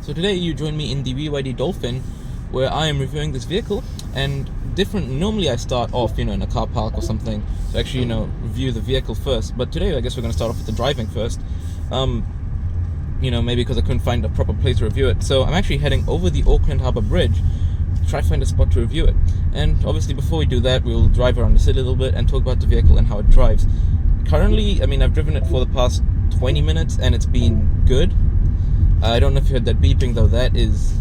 So today you join me in the BYD Dolphin, where I am reviewing this vehicle. And normally I start off, in a car park or something to actually, review the vehicle first. But today I guess we're going to start off with the driving first. Maybe because I couldn't find a proper place to review it. So I'm actually heading over the Auckland Harbour Bridge to try to find a spot to review it. And obviously before we do that, we'll drive around the city a little bit and talk about the vehicle and how it drives. Currently, I've driven it for the past 20 minutes and it's been good. I don't know if you heard that beeping though. That is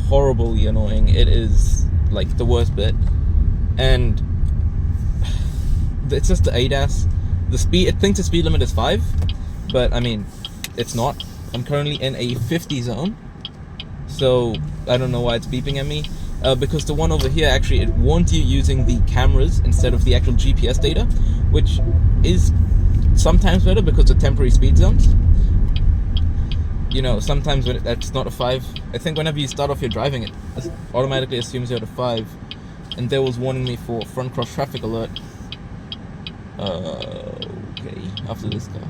horribly annoying. It is like the worst bit. And it's just the ADAS. The speed, it thinks the speed limit is 5, but it's not. I'm currently in a 50 zone, so I don't know why it's beeping at me. Because the one over here, actually, it warns you using the cameras instead of the actual GPS data, which is sometimes better because of temporary speed zones. Sometimes when that's not a 5. I think whenever you start off your driving, it automatically assumes you're at a 5. And there was warning me for front cross traffic alert. Okay, after this car.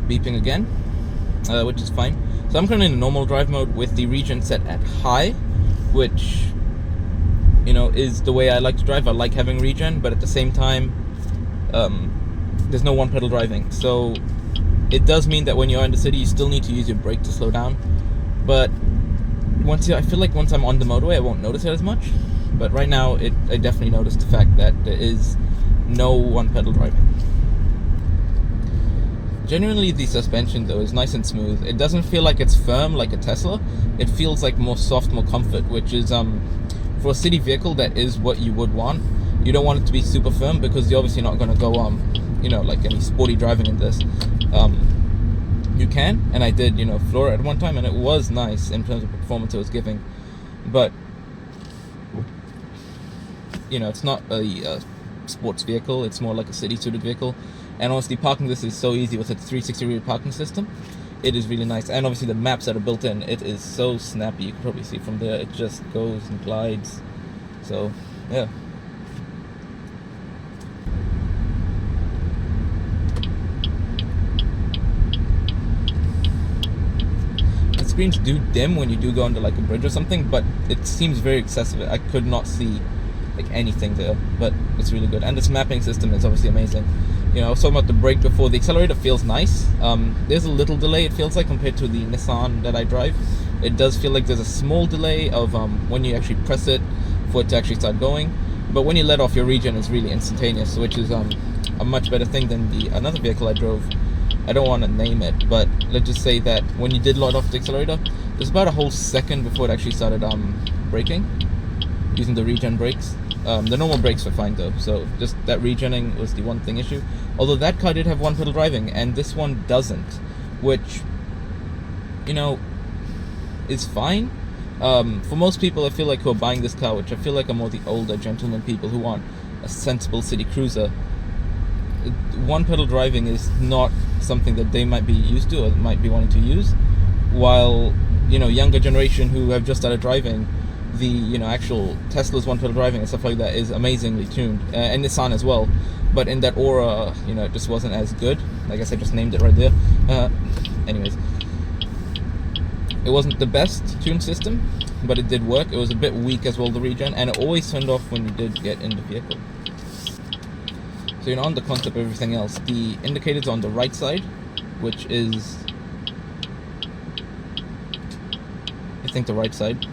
Beeping again, which is fine. So I'm currently in normal drive mode with the region set at high, which is the way I like to drive. I like having regen, but at the same time, there's no one pedal driving, so it does mean that when you're in the city you still need to use your brake to slow down. But I feel like once I'm on the motorway I won't notice it as much, but right now I definitely notice the fact that there is no one pedal driving. Genuinely, the suspension though is nice and smooth. It doesn't feel like it's firm like a Tesla. It feels like more soft, more comfort, which is for a city vehicle, that is what you would want. You don't want it to be super firm because you're obviously not going to go like any sporty driving in this. You can, and I did floor it at one time, and it was nice in terms of performance it was giving, but it's not a sports vehicle. It's more like a city suited vehicle. And honestly, parking this is so easy with its 360-degree parking system. It is really nice. And obviously the maps that are built in, it is so snappy. You can probably see from there, it just goes and glides. So, yeah. The screens do dim when you do go under like a bridge or something, but it seems very excessive. I could not see like anything there, but it's really good. And this mapping system is obviously amazing. I was talking about the brake before. The accelerator feels nice. There's a little delay, it feels like, compared to the Nissan that I drive. It does feel like there's a small delay of when you actually press it for it to actually start going. But when you let off, your regen is really instantaneous, which is a much better thing than another vehicle I drove. I don't want to name it, but let's just say that when you did let off the accelerator, there's about a whole second before it actually started braking, using the regen brakes. The normal brakes were fine though, so just that regenning was the one thing issue. Although that car did have one pedal driving, and this one doesn't, which, is fine. For most people, I feel like, who are buying this car, which I feel like are more the older gentleman people who want a sensible city cruiser, one pedal driving is not something that they might be used to or might be wanting to use, while, younger generation who have just started driving, the actual Tesla's one pedal driving and stuff like that is amazingly tuned, and Nissan as well, but in that aura, it just wasn't as good. I guess I just named it right there. Anyways, it wasn't the best tuned system, but it did work. It was a bit weak as well, the regen, and it always turned off when you did get in the vehicle. So on the concept of everything else, the indicators on the right side, which is, I think, the right side.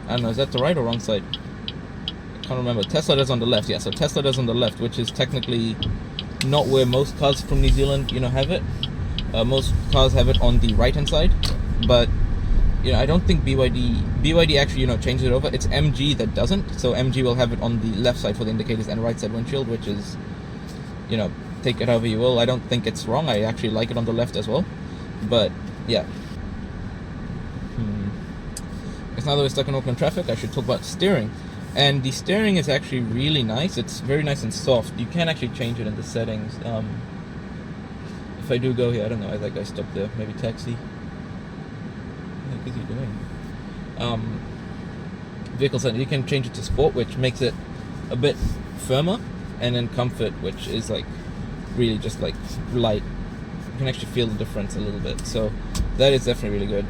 I don't know, is that the right or wrong side? I can't remember. Tesla does on the left, yeah, so Tesla does on the left, which is technically not where most cars from New Zealand, have it. Most cars have it on the right-hand side, but, I don't think BYD actually, changes it over. It's MG that doesn't, so MG will have it on the left side for the indicators and right side windshield, which is, take it however you will. I don't think it's wrong. I actually like it on the left as well, but, yeah. Now that we're stuck in Auckland traffic, I should talk about steering. And the steering is actually really nice. It's very nice and soft. You can actually change it in the settings. If I do go here, I don't know, I think I stopped there. Maybe taxi. What the heck is he doing? vehicle setting. You can change it to sport, which makes it a bit firmer, and then comfort, which is like really just like light. You can actually feel the difference a little bit, so that is definitely really good.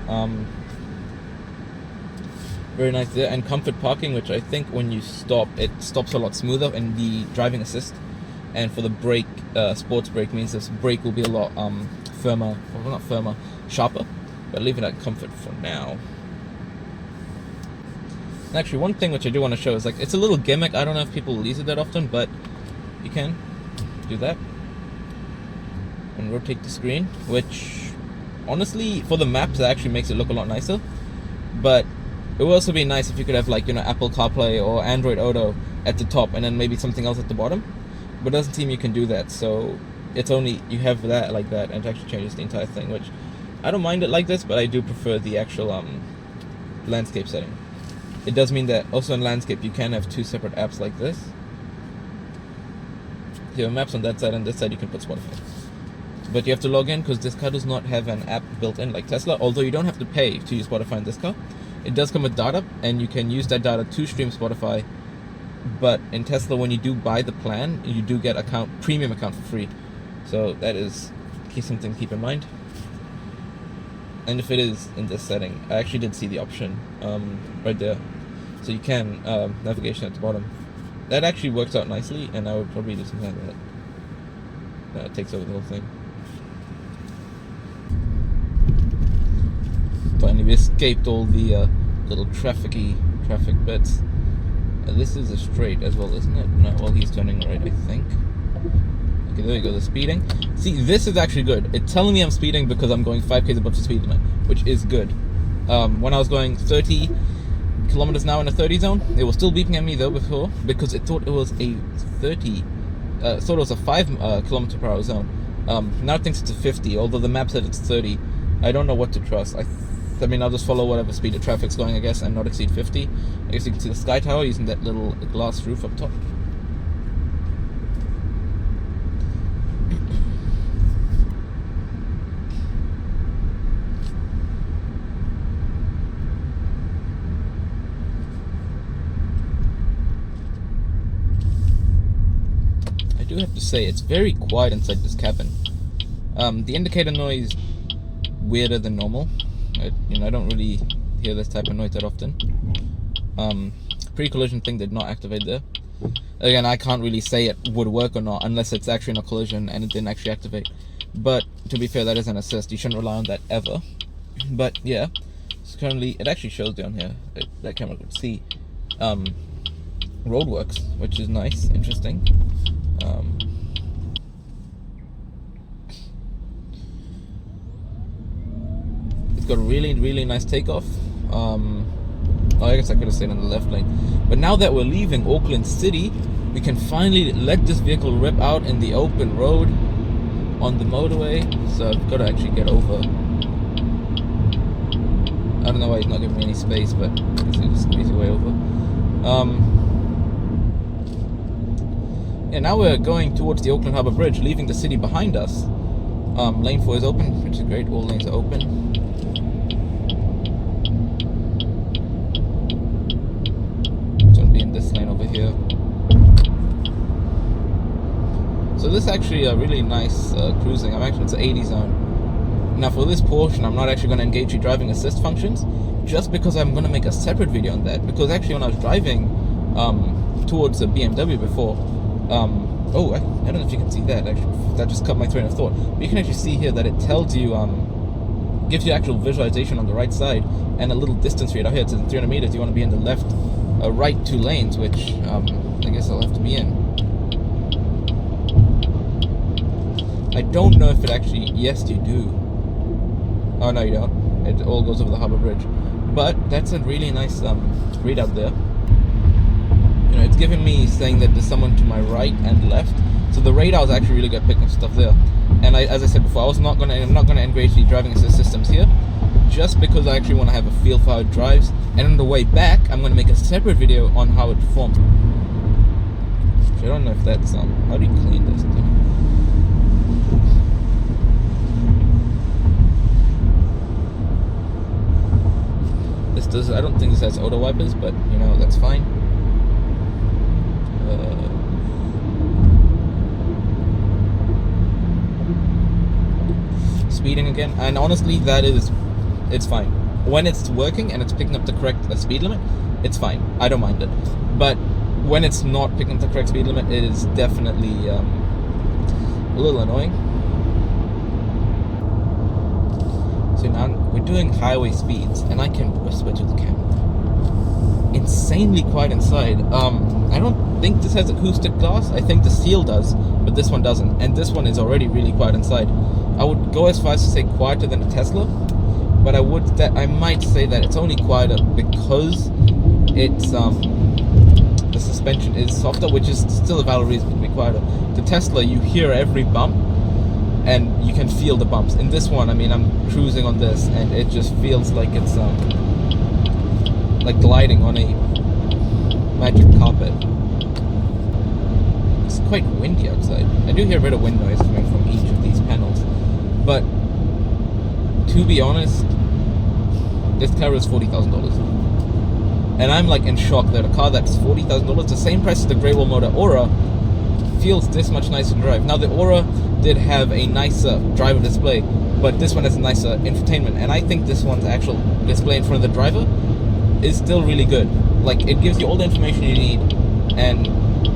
Very nice there. And comfort parking, which I think when you stop, it stops a lot smoother in the driving assist. And for the brake, sports brake means this brake will be a lot firmer, well, not firmer, sharper. But leaving that comfort for now. And actually, one thing which I do want to show is like, it's a little gimmick. I don't know if people will use it that often, but you can do that and rotate the screen, which honestly for the maps that actually makes it look a lot nicer. But it would also be nice if you could have like, you know, Apple CarPlay or Android Auto at the top and then maybe something else at the bottom. But it doesn't seem you can do that, so it's only you have that like that, and it actually changes the entire thing, which I don't mind it like this, but I do prefer the actual landscape setting. It does mean that also in landscape you can have two separate apps like this. You have maps on that side, and this side you can put Spotify. But you have to log in because this car does not have an app built in like Tesla, although you don't have to pay to use Spotify in this car. It does come with data, and you can use that data to stream Spotify. But in Tesla, when you do buy the plan, you do get premium account for free. So that is something to keep in mind. And if it is in this setting, I actually did see the option right there. So you can navigation at the bottom. That actually works out nicely, and I would probably do something like that. It takes over the whole thing. Finally, we escaped all the little traffic bits. This is a straight as well, isn't it? No, well, he's turning right, I think. Okay, there we go, the speeding. See, this is actually good. It's telling me I'm speeding because I'm going 5 km above the speed limit, which is good. When I was going 30 kilometers an hour in a 30 zone, it was still beeping at me though before, because it thought it was a 5 kilometer per hour zone. Now it thinks it's a 50, although the map said it's 30. I don't know what to trust. I mean, I'll just follow whatever speed the traffic's going, I guess, and not exceed 50. I guess you can see the Sky Tower using that little glass roof up top. I do have to say, it's very quiet inside this cabin. The indicator noise weirder than normal. I don't really hear this type of noise that often. Pre-collision thing did not activate there. Again, I can't really say it would work or not unless it's actually in a collision and it didn't actually activate. But to be fair, that is an assist. You shouldn't rely on that ever. But yeah, so currently it actually shows down here. That camera could see roadworks, which is nice, interesting. Got a really nice takeoff. I guess I could have stayed on the left lane, but now that we're leaving Auckland City, we can finally let this vehicle rip out in the open road on the motorway. So I've got to actually get over. I don't know why he's not giving me any space, but I guess he'll just squeeze your way over. Yeah, now we're going towards the Auckland Harbour Bridge, leaving the city behind us. Lane 4 is open, which is great. All lanes are open. This lane over here. So this is actually a really nice cruising. It's an 80 zone. Now for this portion, I'm not actually going to engage the driving assist functions, just because I'm going to make a separate video on that. Because actually, when I was driving towards a BMW before, I don't know if you can see that. Actually, that just cut my train of thought. But you can actually see here that it tells you, gives you actual visualization on the right side and a little distance for you. Out here, it says 300 meters. You want to be in the left. Right 2 lanes, which I guess I'll have to be in. I don't know if it actually... Yes, you do. Oh, no, you don't. It all goes over the harbour bridge. But that's a really nice readout there. You know, it's giving me saying that there's someone to my right and left. So the radar is actually really good at picking up stuff there. And as I said before, I'm not going to integrate the driving assist systems here, just because I actually want to have a feel for how it drives. And on the way back, I'm going to make a separate video on how it performs. I don't know if that's how do you clean this thing? This I don't think this has auto wipers, but you know, that's fine. Speeding again, and honestly, it's fine. When it's working and it's picking up the correct speed limit, it's fine. I don't mind it. But when it's not picking up the correct speed limit, it is definitely a little annoying. So now we're doing highway speeds, and I can whisper to the camera. Insanely quiet inside. I don't think this has acoustic glass. I think the Seal does, but this one doesn't. And this one is already really quiet inside. I would go as far as to say quieter than a Tesla, but I might say that it's only quieter because it's the suspension is softer, which is still a valid reason to be quieter. The Tesla, you hear every bump, and you can feel the bumps. In this one, I mean, I'm cruising on this, and it just feels like it's like gliding on a magic carpet. It's quite windy outside. I do hear a bit of wind noise coming from each of these panels, but to be honest, this car is $40,000, and I'm like in shock that a car that's $40,000, the same price as the Great Wall Motor Aura, feels this much nicer to drive. Now the Aura did have a nicer driver display, but this one has a nicer infotainment, and I think this one's actual display in front of the driver is still really good. Like, it gives you all the information you need, and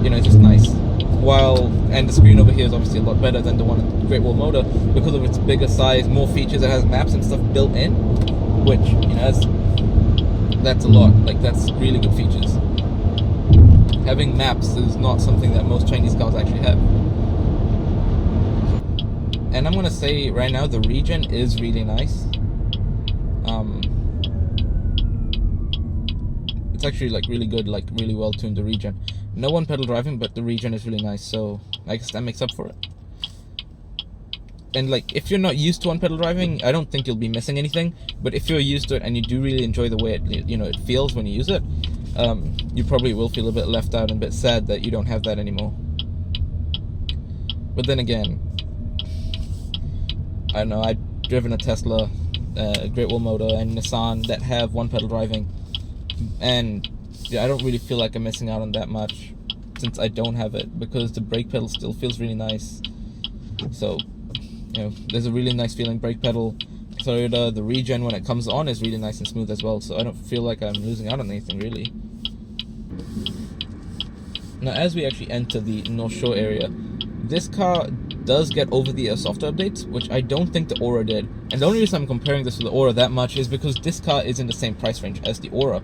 you know, it's just nice. And the screen over here is obviously a lot better than the one at Great Wall Motor because of its bigger size, more features. It has maps and stuff built in, which, you know, that's a lot. Like, that's really good features. Having maps is not something that most Chinese cars actually have. And I'm gonna say right now the regen is really nice. It's actually like really good, like really well tuned, the regen. No one pedal driving, but the regen is really nice, so I guess that makes up for it. And like, if you're not used to one pedal driving, I don't think you'll be missing anything. But if you're used to it and you do really enjoy the way it feels when you use it, you probably will feel a bit left out and a bit sad that you don't have that anymore. But then again, I don't know, I've driven a Tesla, Great Wall Motor, and Nissan that have one pedal driving, and yeah, I don't really feel like I'm missing out on that much since I don't have it, because the brake pedal still feels really nice. So, you know, there's a really nice feeling brake pedal. Accelerator, the regen when it comes on is really nice and smooth as well, so I don't feel like I'm losing out on anything really. Now, as we actually enter the North Shore area, this car does get over-the-air software updates, which I don't think the Aura did. And the only reason I'm comparing this to the Aura that much is because this car is in the same price range as the Aura,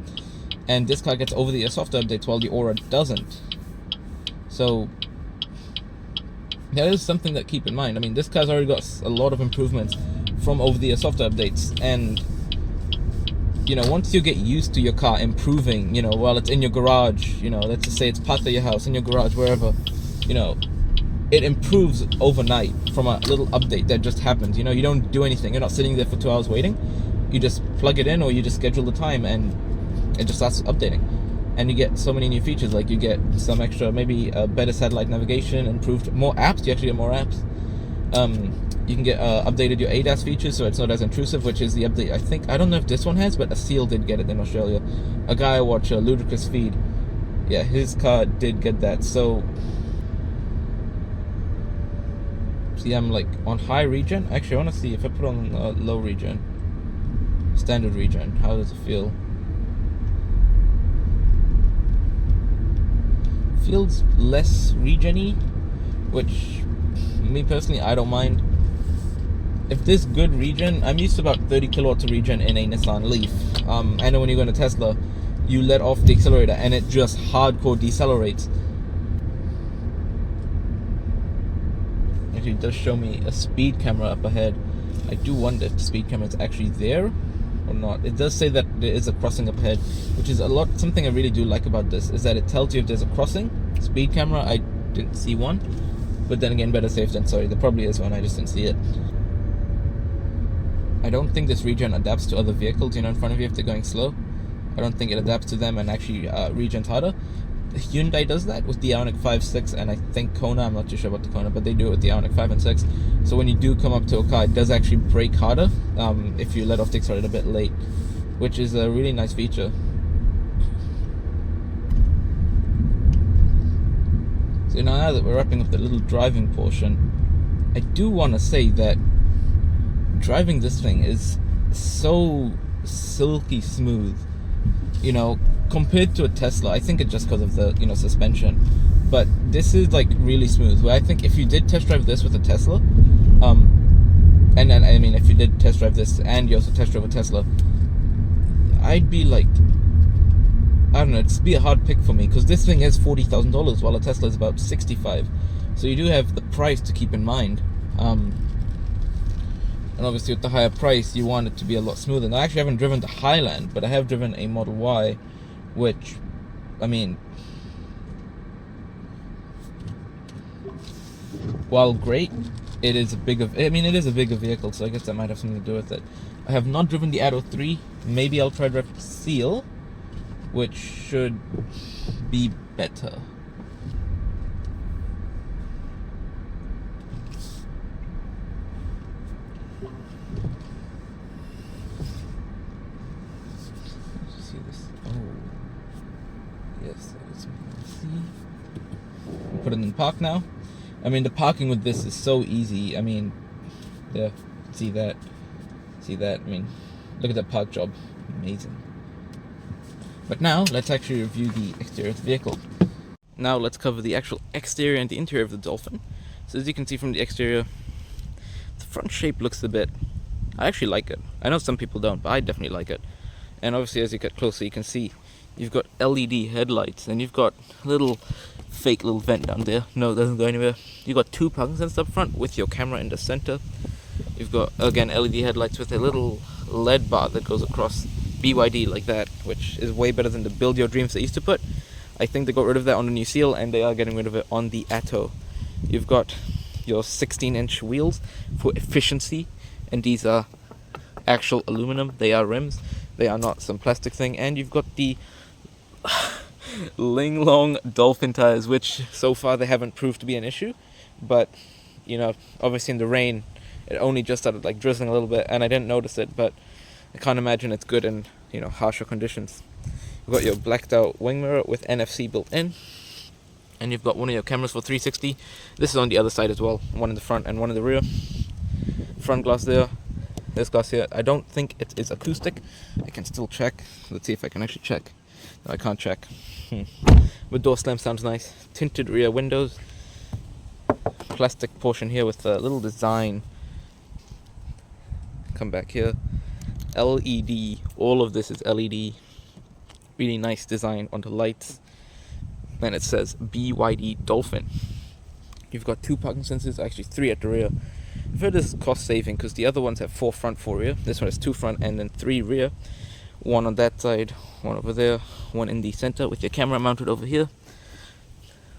and this car gets over-the-air software updates while the Aura doesn't. So that is something that keep in mind. I mean, this car's already got a lot of improvements from over-the-air software updates, and you know, once you get used to your car improving, you know, while it's in your garage, you know, let's just say it's part of your house, in your garage, wherever, you know, it improves overnight from a little update that just happens. You know, you don't do anything. You're not sitting there for 2 hours waiting. You just plug it in, or you just schedule the time, and it just starts updating. And you get so many new features. Like, you get some extra, maybe better satellite navigation, improved, more apps. You actually get more apps. You can get updated your ADAS features, so it's not as intrusive, which is the update. I don't know if this one has, but a Seal did get it in Australia. A guy I watch, Ludicrous Feed, yeah, his car did get that. So see, I'm like on high regen. Actually, I want to see if I put on low regen, standard regen, how does it feel? Feels less regen-y, which me personally, I don't mind. If this good regen, I'm used to about 30 kilowatts of regen in a Nissan Leaf. I know when you go in a Tesla, you let off the accelerator and it just hardcore decelerates. Actually, it does show me a speed camera up ahead. I do wonder if the speed camera is actually there or not. It does say that there is a crossing up ahead, which is something I really do like about this, is that it tells you if there's a crossing. Speed camera, I didn't see one, but then again, better safe than sorry. There probably is one, I just didn't see it. I don't think this regen adapts to other vehicles, you know, in front of you if they're going slow. I don't think it adapts to them and actually regens harder. Hyundai does that with the Ioniq 5, 6, and I think Kona. I'm not too sure about the Kona, but they do it with the Ioniq 5 and 6. So when you do come up to a car, it does actually brake harder if you let off the accelerator a bit late. which is a really nice feature. So now that we're wrapping up the little driving portion, I do want to say that driving this thing is so silky smooth, you know, compared to a Tesla. I think it's just because of the, you know, suspension, but this is like really smooth. Where I think if you did test drive this with a Tesla, and then I mean if you did test drive this and you also test drive a Tesla, I'd be like, I don't know, it'd be a hard pick for me, because this thing is $40,000 while a Tesla is about 65. So you do have the price to keep in mind. And obviously with the higher price, you want it to be a lot smoother. Now, I actually haven't driven the Highland, but I have driven a Model Y, which, I mean, while great, it is a bigger vehicle, so I guess that might have something to do with it. I have not driven the Atto 3. Maybe I'll try to drive the Seal, which should be better. See this? Oh, yes, that is see. Put it in park now. I mean, the parking with this is so easy. I mean, yeah, see that? See that? I mean, look at that park job. Amazing. But now, let's actually review the exterior of the vehicle. Now let's cover the actual exterior and the interior of the Dolphin. So as you can see from the exterior, the front shape looks a bit... I actually like it. I know some people don't, but I definitely like it. And obviously as you get closer, you can see you've got LED headlights, and you've got fake little vent down there. No, it doesn't go anywhere. You've got two parking sensors up front with your camera in the center. You've got, again, LED headlights with a little LED bar that goes across BYD like that, which is way better than the Build Your Dreams they used to put. I think they got rid of that on the new Seal, and they are getting rid of it on the Atto. You've got your 16-inch wheels for efficiency, and these are actual aluminum. They are rims. They are not some plastic thing. And you've got the Ling Long Dolphin tires, which so far they haven't proved to be an issue, but you know, obviously in the rain it only just started like drizzling a little bit, and I didn't notice it, but I can't imagine it's good in, you know, harsher conditions. You've got your blacked out wing mirror with NFC built in, and you've got one of your cameras for 360. This is on the other side as well, one in the front and one in the rear. Front glass there, this glass here. I don't think it is acoustic. I can still check. Let's see if I can actually check. No, I can't check. But door slam sounds nice. Tinted rear windows. Plastic portion here with a little design. Come back here. LED. All of this is LED. Really nice design on the lights. And it says BYD Dolphin. You've got two parking sensors, actually three at the rear. I've heard this is cost saving because the other ones have 4 front, 4 rear. This one has 2 front and then 3 rear. One on that side, one over there, one in the center with your camera mounted over here.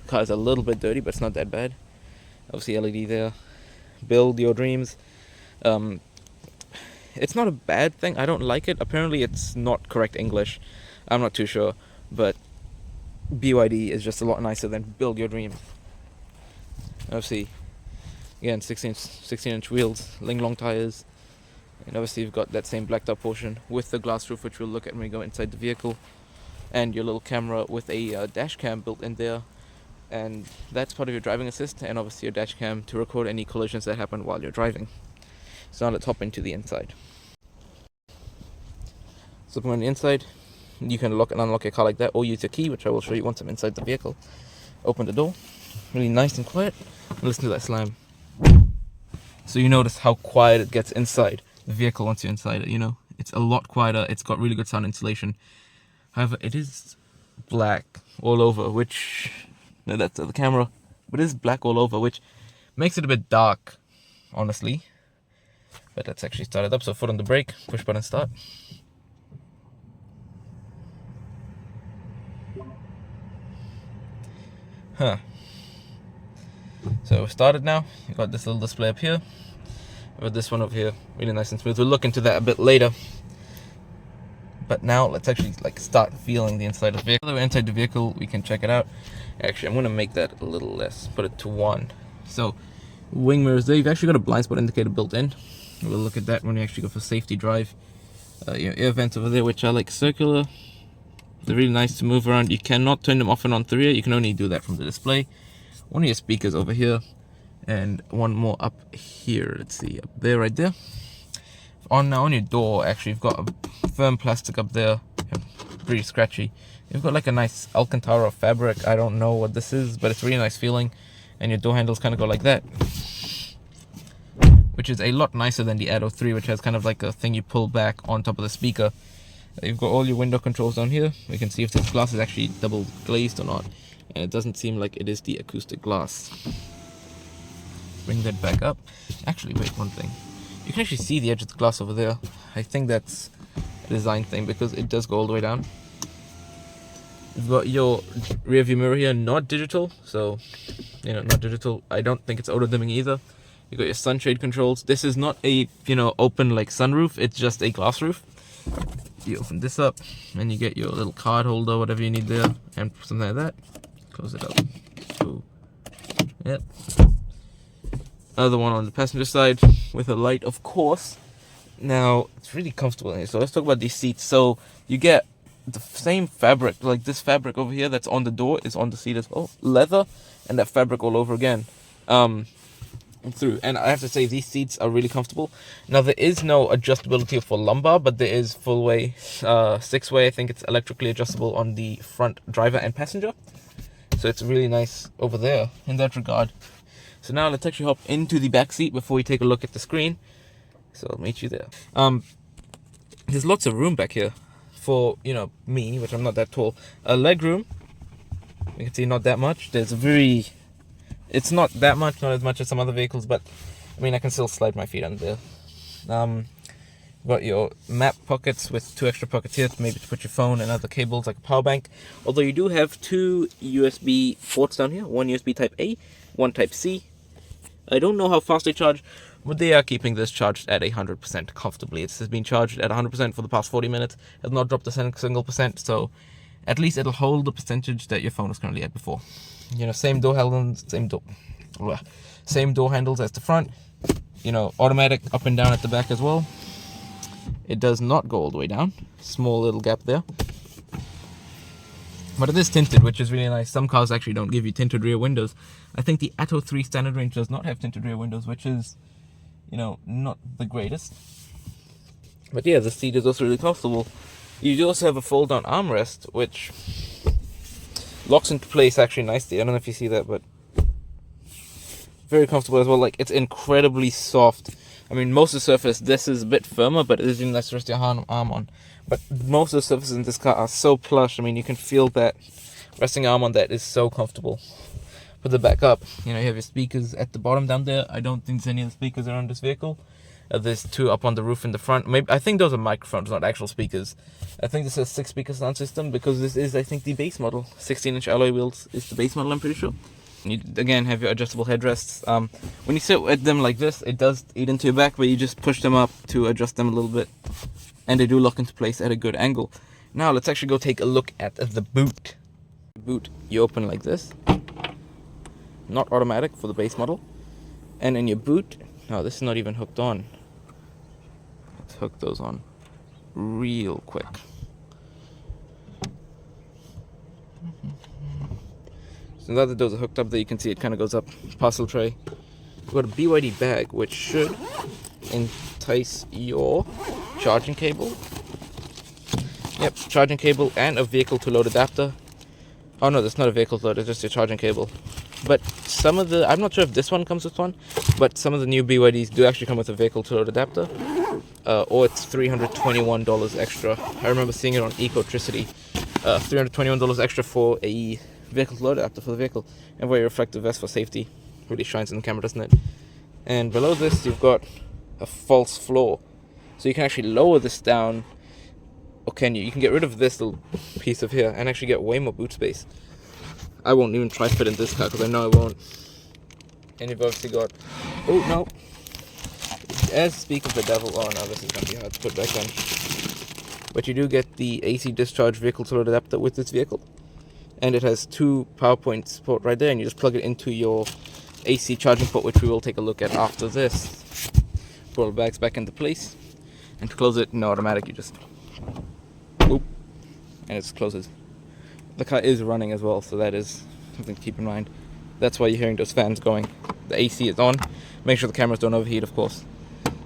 Car is a little bit dirty, but it's not that bad. Obviously LED there. Build Your Dreams. It's not a bad thing. I don't like it. Apparently it's not correct English. I'm not too sure, but BYD is just a lot nicer than Build Your Dreams. Obviously, again, 16-inch wheels, Ling Long tires, and obviously you've got that same blacked out portion with the glass roof, which we'll look at when we go inside the vehicle, and your little camera with a dash cam built in there, and that's part of your driving assist, and obviously your dash cam to record any collisions that happen while you're driving. So now let's hop into the inside. So on the inside, you can lock and unlock your car like that, or use your key, which I will show you once I'm inside the vehicle. Open the door, really nice and quiet, and listen to that slam. So you notice how quiet it gets inside the vehicle once you're inside it, you know. It's a lot quieter, it's got really good sound insulation. However, it is black all over, which, no, that's the camera, but it is black all over, which makes it a bit dark, honestly. But let's actually start it up. So foot on the brake, push button start. So we're started now. You've got this little display up here. We've got this one over here, really nice and smooth. We'll look into that a bit later. But now let's actually start feeling the inside of the vehicle. We're inside the vehicle, we can check it out. Actually, I'm gonna make that a little less, put it to 1. So wing mirrors there. You've actually got a blind spot indicator built in. We'll look at that when we actually go for safety drive. Your air vents over there, which are like circular. They're really nice to move around. You cannot turn them off and on through here. You can only do that from the display. One of your speakers over here, and one more up here. Let's see, up there, right there. On your door, actually, you've got a firm plastic up there, pretty scratchy. You've got like a nice Alcantara fabric. I don't know what this is, but it's really nice feeling. And your door handles kind of go like that, which is a lot nicer than the Atto 3, which has kind of like a thing you pull back on top of the speaker. You've got all your window controls down here. We can see if this glass is actually double glazed or not, and it doesn't seem like it is the acoustic glass. Bring that back up. Actually, wait, one thing. You can actually see the edge of the glass over there. I think that's a design thing because it does go all the way down. You've got your rear view mirror here, not digital, so not digital. I don't think it's auto dimming either. You got your sunshade controls. This is not a open like sunroof. It's just a glass roof. You open this up, and you get your little card holder, whatever you need there, and something like that. Close it up. Cool. Yep. Another one on the passenger side with a light, of course. Now it's really comfortable in here. So let's talk about these seats. So you get the same fabric, like this fabric over here that's on the door is on the seat as well. Leather, and that fabric all over again. Through, and I have to say these seats are really comfortable. Now there is no adjustability for lumbar, but there is full way, 6-way. I think it's electrically adjustable on the front driver and passenger. So it's really nice over there in that regard. So now let's actually hop into the back seat before we take a look at the screen. So I'll meet you there. There's lots of room back here for me, which I'm not that tall. A leg room. You can see not that much. It's not that much, not as much as some other vehicles, but I mean I can still slide my feet under there. Got your map pockets with 2 extra pockets here, maybe to put your phone and other cables like a power bank. Although you do have 2 USB ports down here, one USB Type A, one Type C. I don't know how fast they charge, but they are keeping this charged at 100% comfortably. It has been charged at 100% for the past 40 minutes. It has not dropped a single percent, so at least it'll hold the percentage that your phone was currently at before. Same door handles, same door handles as the front. Automatic up and down at the back as well. It does not go all the way down. Small little gap there. But it is tinted, which is really nice. Some cars actually don't give you tinted rear windows. I think the Atto 3 Standard Range does not have tinted rear windows, which is, not the greatest. But yeah, the seat is also really comfortable. You do also have a fold-down armrest, which locks into place actually nicely. I don't know if you see that, but very comfortable as well. Like, it's incredibly soft. I mean, most of the surface, this is a bit firmer, but it is really nice to rest your arm on. But most of the surfaces in this car are so plush. I mean, you can feel that resting your arm on that is so comfortable. Put the back up. You have your speakers at the bottom down there. I don't think there's any of the speakers around this vehicle. There's 2 up on the roof in the front. Maybe I think those are microphones, not actual speakers. I think this is a 6-speaker sound system because this is, I think, the base model. 16-inch alloy wheels is the base model, I'm pretty sure. You again have your adjustable headrests. When you sit at them like this, it does eat into your back, but you just push them up to adjust them a little bit, and they do lock into place at a good angle. Now let's actually go take a look at the boot. Boot you open like this, not automatic for the base model, and in your boot, no, this is not even hooked on. Let's hook those on real quick. So now that those are hooked up there, you can see it kind of goes up. Parcel tray. We've got a BYD bag, which should entice your charging cable. Yep, charging cable and a vehicle to load adapter. Oh no, that's not a vehicle to load, it's just your charging cable. But some of the, I'm not sure if this one comes with one, but some of the new BYDs do actually come with a vehicle to load adapter. Or it's $321 extra. I remember seeing it on Ecotricity. $321 extra for a vehicle to load adapter for the vehicle, and very reflective vest for safety. Really shines in the camera, doesn't it? And below this you've got a false floor, so you can actually lower this down, or can you can get rid of this little piece of here and actually get way more boot space. I won't even try to fit in this car because I know I won't. And you've obviously got, oh no, as speak of the devil, oh no, this is going to be hard to put back on. But you do get the AC discharge vehicle to load adapter with this vehicle. And it has 2 power points port right there, and you just plug it into your AC charging port, which we will take a look at after this. Put all the bags back into place. And to close it in automatic, you just boop, and it closes. The car is running as well, so that is something to keep in mind. That's why you're hearing those fans going. The AC is on. Make sure the cameras don't overheat, of course.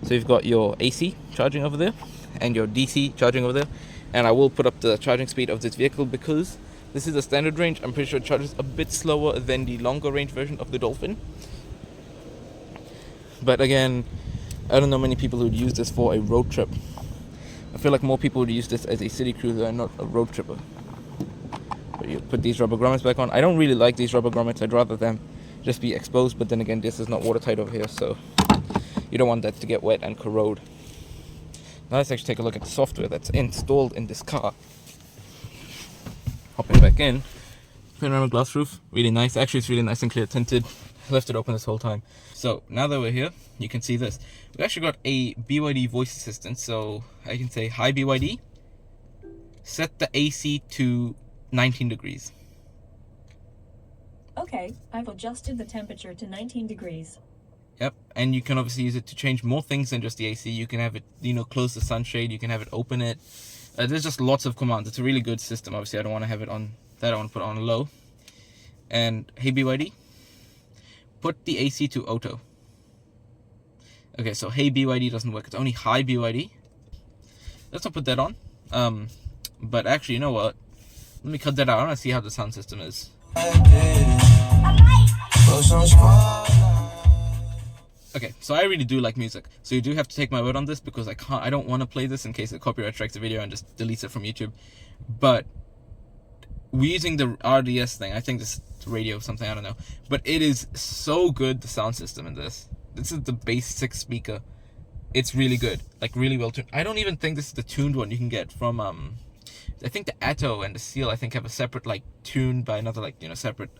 So you've got your AC charging over there and your DC charging over there. And I will put up the charging speed of this vehicle because this is a standard range. I'm pretty sure it charges a bit slower than the longer range version of the Dolphin. But again, I don't know many people who would use this for a road trip. I feel like more people would use this as a city cruiser and not a road tripper. But you put these rubber grommets back on. I don't really like these rubber grommets. I'd rather them just be exposed. But then again, this is not watertight over here, so you don't want that to get wet and corrode. Now let's actually take a look at the software that's installed in this car. Hopping back in. Panoramic glass roof, really nice. Actually, it's really nice and clear tinted. I left it open this whole time. So now that we're here, you can see this. We've actually got a BYD voice assistant. So I can say, hi BYD, set the AC to 19 degrees. Okay, I've adjusted the temperature to 19 degrees. Yep, and you can obviously use it to change more things than just the AC. You can have it, close the sunshade. You can have it open it. There's just lots of commands. It's a really good system. Obviously, I don't want to have it on that. I want to put it on low. And hey BYD, put the AC to auto. Okay, so hey BYD doesn't work. It's only hi BYD. Let's not put that on. But actually, you know what? Let me cut that out. I want to see how the sound system is. Okay, so I really do like music. So you do have to take my word on this because I don't want to play this in case the copyright strikes the video and just deletes it from YouTube. But we're using the RDS thing. I think this radio something, I don't know. But it is so good, the sound system in this. This is the base 6 speaker. It's really good, like really well tuned. I don't even think this is the tuned one you can get from I think the Atto and the Seal I think have a separate like tuned by another like separate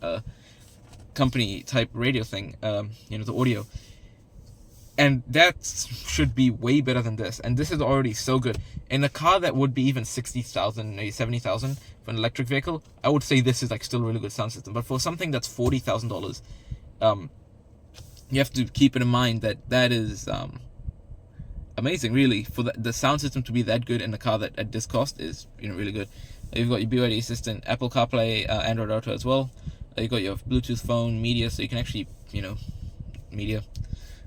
company type radio thing, the audio. And that should be way better than this. And this is already so good. In a car that would be even 60,000, maybe 70,000 for an electric vehicle, I would say this is like still a really good sound system. But for something that's $40,000, you have to keep it in mind that is amazing, really. For the sound system to be that good in a car that at this cost is really good. You've got your BYD Assistant, Apple CarPlay, Android Auto as well. You've got your Bluetooth phone, media, so you can actually, media.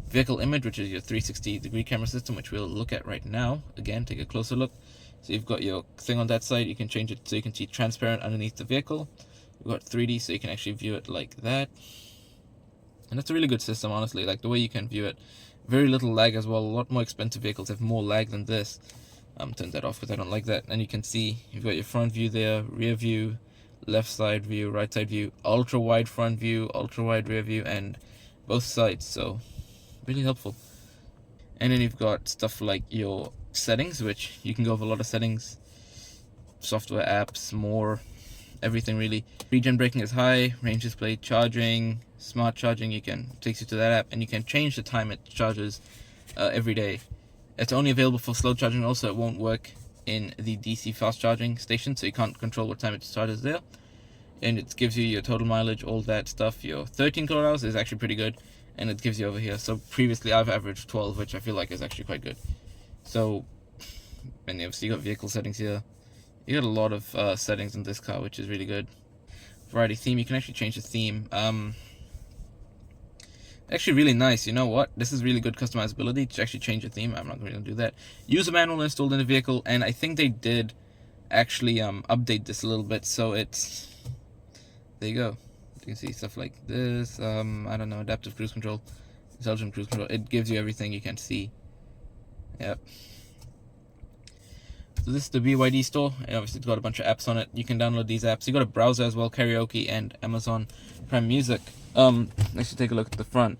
Vehicle image, which is your 360-degree camera system, which we'll look at right now. Again, take a closer look. So you've got your thing on that side. You can change it so you can see transparent underneath the vehicle. You've got 3D, so you can actually view it like that. And that's a really good system, honestly. Like the way you can view it. Very little lag as well. A lot more expensive vehicles have more lag than this. Turn that off because I don't like that. And you can see you've got your front view there, rear view, left side view, right side view, ultra wide front view, ultra wide rear view, and both sides. So really helpful. And then you've got stuff like your settings, which you can go over a lot of settings, software, apps, more, everything really. Regen braking is high, range display, charging, smart charging, takes you to that app, and you can change the time it charges every day. It's only available for slow charging. Also, it won't work in the DC fast charging station, so you can't control what time it charges there. And it gives you your total mileage, all that stuff. Your 13 kWh is actually pretty good. And it gives you over here. So previously I've averaged 12, which I feel like is actually quite good. So, and obviously you got vehicle settings here. You got a lot of settings in this car, which is really good. Variety theme, you can actually change the theme. Actually really nice. You know what? This is really good customizability to actually change the theme. I'm not going to do that. User manual installed in the vehicle, and I think they did actually update this a little bit. So it's, there you go. You can see stuff like this, I don't know, adaptive cruise control, intelligent cruise control. It gives you everything you can see. Yep. So this is the BYD store, and obviously it's got a bunch of apps on it. You can download these apps. You got a browser as well, karaoke and Amazon Prime Music. Let's just take a look at the front.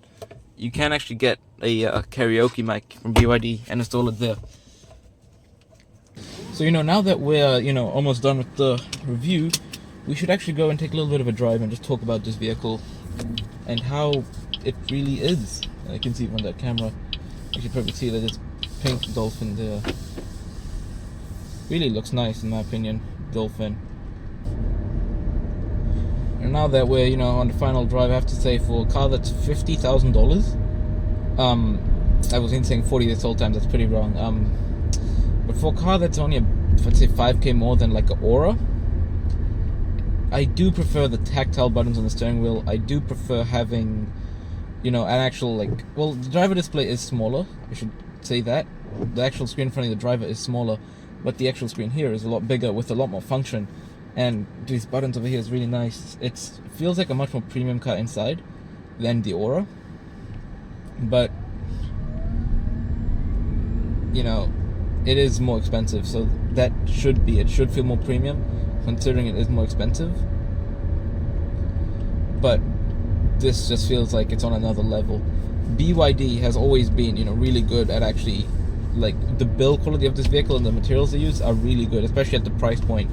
You can actually get a karaoke mic from BYD and install it there. So now that we're almost done with the review, we should actually go and take a little bit of a drive and just talk about this vehicle and how it really is. I can see from that camera. You can probably see that it's pink Dolphin there. Really looks nice in my opinion, Dolphin. And now that we're on the final drive, I have to say for a car that's $50,000, I was saying 40 this whole time. That's pretty wrong. But for a car that's only, let's say, 5k more than like an Aura, I do prefer the tactile buttons on the steering wheel. I do prefer having, an actual, the driver display is smaller, I should say that. The actual screen in front of the driver is smaller, but the actual screen here is a lot bigger with a lot more function. And these buttons over here is really nice. It feels like a much more premium car inside than the Aura. But, it is more expensive, so it should feel more premium, considering it is more expensive. But this just feels like it's on another level. BYD has always been, really good at actually, the build quality of this vehicle and the materials they use are really good, especially at the price point.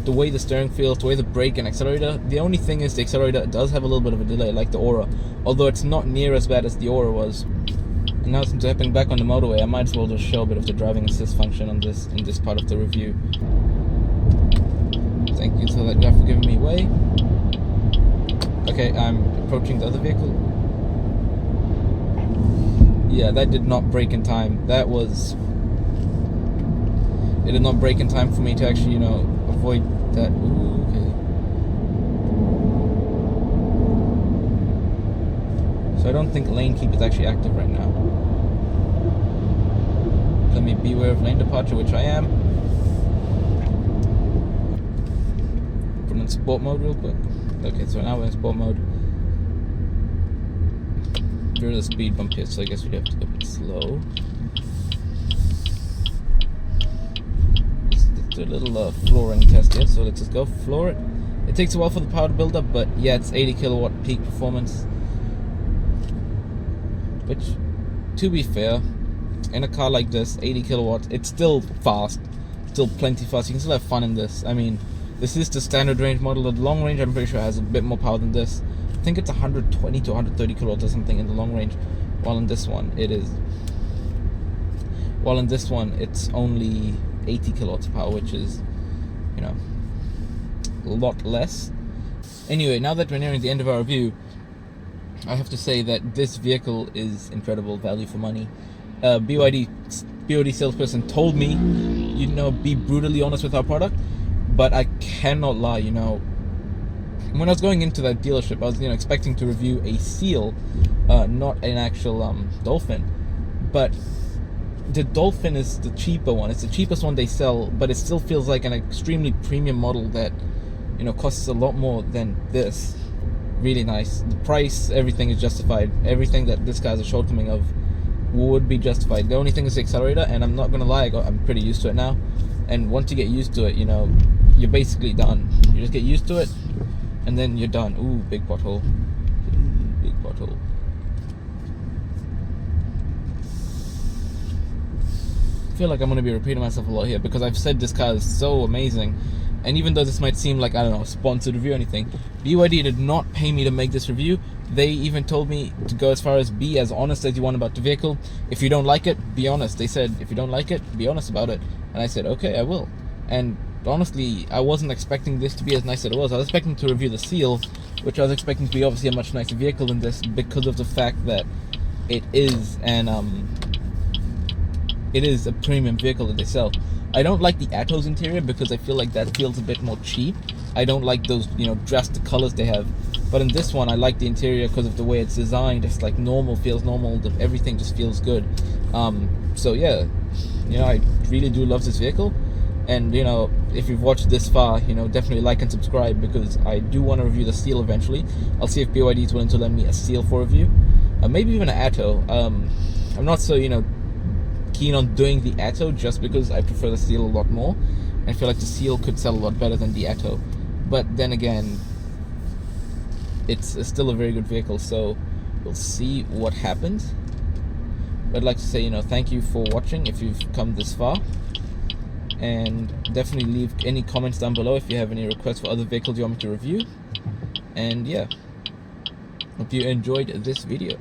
The way the steering feels, the way the brake and accelerator. The only thing is the accelerator does have a little bit of a delay, like the Aura, although it's not near as bad as the Aura was. And now since we're heading back on the motorway, I might as well just show a bit of the driving assist function on this in this part of the review. Thank you so that guy for giving me way. Okay, I'm approaching the other vehicle. Yeah, that did not brake in time. It did not brake in time for me to actually, avoid that. Ooh, okay. So I don't think lane keep is actually active right now. Let me beware of lane departure, which I am. Put in sport mode real quick. Okay, so now we're in sport mode. There's a speed bump here, so I guess we'd have to go a bit slow. Let's do a little flooring test here, so let's just go floor it. It takes a while for the power to build up, but yeah, it's 80 kilowatt peak performance. Which, to be fair, in a car like this, 80 kilowatts, it's still fast. Still plenty fast. You can still have fun in this. I mean, this is the standard range model. The long range, I'm pretty sure, has a bit more power than this. I think it's 120 to 130 kilowatts or something in the long range, while in this one it's only 80 kilowatts of power, which is, a lot less. Anyway, now that we're nearing the end of our review, I have to say that this vehicle is incredible value for money. BYD salesperson told me, be brutally honest with our product, but I cannot lie, when I was going into that dealership, I was expecting to review a Seal, not an actual Dolphin. But the Dolphin is the cheaper one. It's the cheapest one they sell, but it still feels like an extremely premium model that costs a lot more than this. Really nice. The price, everything is justified. Everything that this guy's a shortcoming of would be justified. The only thing is the accelerator, and I'm not gonna lie, I'm pretty used to it now. And once you get used to it, you're basically done. You just get used to it, and then you're done. Ooh, big pothole. Big pothole. I feel like I'm going to be repeating myself a lot here because I've said this car is so amazing. And even though this might seem like, I don't know, a sponsored review or anything, BYD did not pay me to make this review. They even told me to go as far as be as honest as you want about the vehicle. If you don't like it, be honest. They said, if you don't like it, be honest about it. And I said, okay, I will. And honestly, I wasn't expecting this to be as nice as it was. I was expecting to review the Seal, which I was expecting to be obviously a much nicer vehicle than this because of the fact that it is a premium vehicle that they sell. I don't like the Atto's interior because I feel like that feels a bit more cheap. I don't like those, drastic colors they have. But in this one, I like the interior because of the way it's designed. It's like normal, feels normal. Everything just feels good. So yeah, I really do love this vehicle. And, if you've watched this far, definitely like and subscribe because I do want to review the Seal eventually. I'll see if BYD is willing to lend me a Seal for review. Maybe even an Atto. I'm not so, keen on doing the Atto just because I prefer the Seal a lot more. I feel like the Seal could sell a lot better than the Atto. But then again, it's still a very good vehicle, so we'll see what happens. But I'd like to say, thank you for watching if you've come this far. And definitely leave any comments down below if you have any requests for other vehicles you want me to review. And yeah, hope you enjoyed this video.